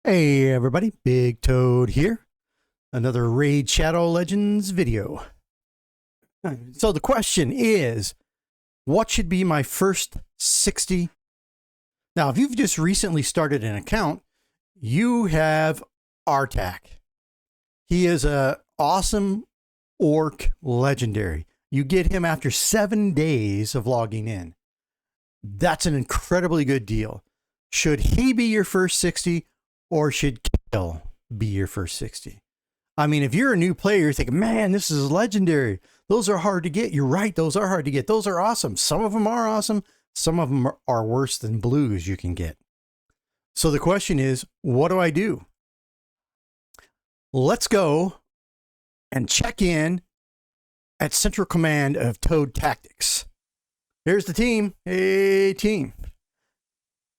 Hey everybody, Big Toad here. Another Raid Shadow Legends video. So the question is, what should be my first 60? Now, if you've just recently started an account, you have Artak. He is a awesome orc legendary. You get him after 7 days of logging in. That's an incredibly good deal. Should he be your first 60? Or should Kael be your first 60? I mean, if you're a new player, you're thinking, man, this is legendary. Those are hard to get. You're right. Those are hard to get. Those are awesome. Some of them are awesome. Some of them are worse than blues you can get. So the question is, what do I do? Let's go and check in at Central Command of Toad Tactics. Here's the team. Hey, team.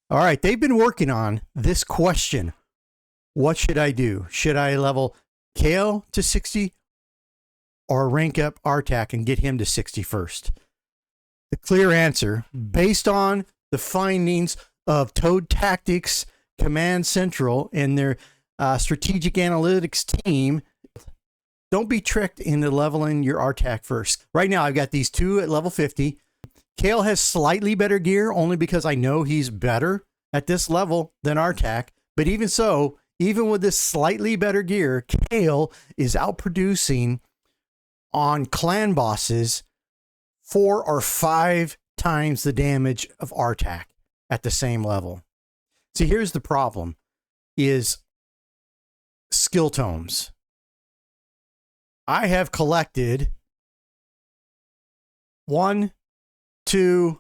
All right. They've been working on this question. What should I do? Should I level Kael to 60 or rank up Artak and get him to 60 first? The clear answer, based on the findings of Toad Tactics Command Central and their strategic analytics team, don't be tricked into leveling your Artak first. Right now, I've got these two at level 50. Kael has slightly better gear only because I know he's better at this level than Artak. But even so, even with this slightly better gear, Kael is outproducing on clan bosses 4 or 5 times the damage of Artak at the same level. See, here's the problem, is skill tomes. I have collected 1, 2,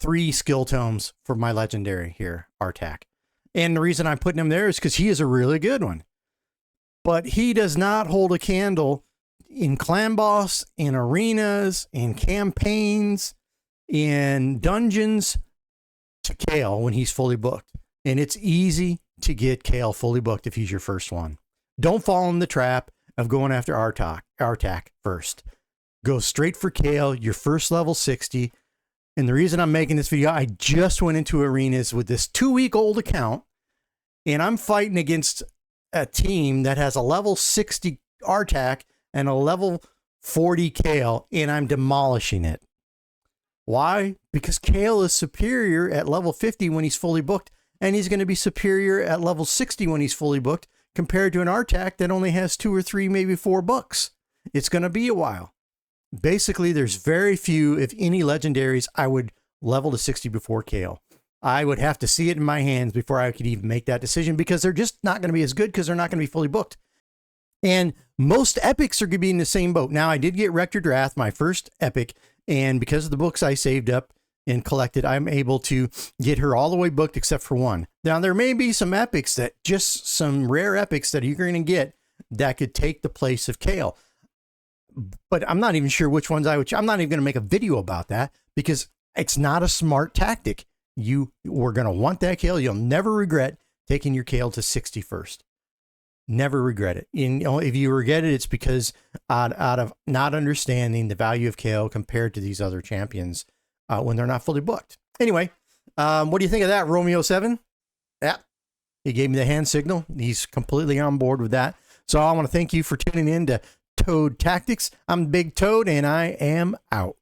3 skill tomes for my legendary here, Artak. And the reason I'm putting him there is because he is a really good one. But he does not hold a candle in clan boss, in arenas, in campaigns, in dungeons to Kael when he's fully booked. And it's easy to get Kael fully booked if he's your first one. Don't fall in the trap of going after Artak first. Go straight for Kael, your first level 60. And the reason I'm making this video, I just went into arenas with this 2-week-old account, and I'm fighting against a team that has a level 60 Artak and a level 40 Kael, and I'm demolishing it. Why? Because Kael is superior at level 50 when he's fully booked, and he's going to be superior at level 60 when he's fully booked compared to an Artak that only has 2 or 3, maybe 4 books. It's going to be a while. Basically, there's very few, if any, legendaries I would level to 60 before Kael. I would have to see it in my hands before I could even make that decision because they're just not going to be as good because they're not going to be fully booked. And most epics are going to be in the same boat. Now, I did get Rector Drath, my first epic, and because of the books I saved up and collected, I'm able to get her all the way booked except for one. Now, there may be some epics that, just some rare epics that you're going to get that could take the place of Kael. But I'm not even sure which ones I'm not even going to make a video about that because it's not a smart tactic. You were going to want that Kael. You'll never regret taking your Kael to 60 first. Never regret it. And, if you regret it, it's because out of not understanding the value of Kael compared to these other champions when they're not fully booked. Anyway, what do you think of that, Romeo 7? Yeah, he gave me the hand signal. He's completely on board with that. So I want to thank you for tuning in to Toad Tactics. I'm Big Toad, and I am out.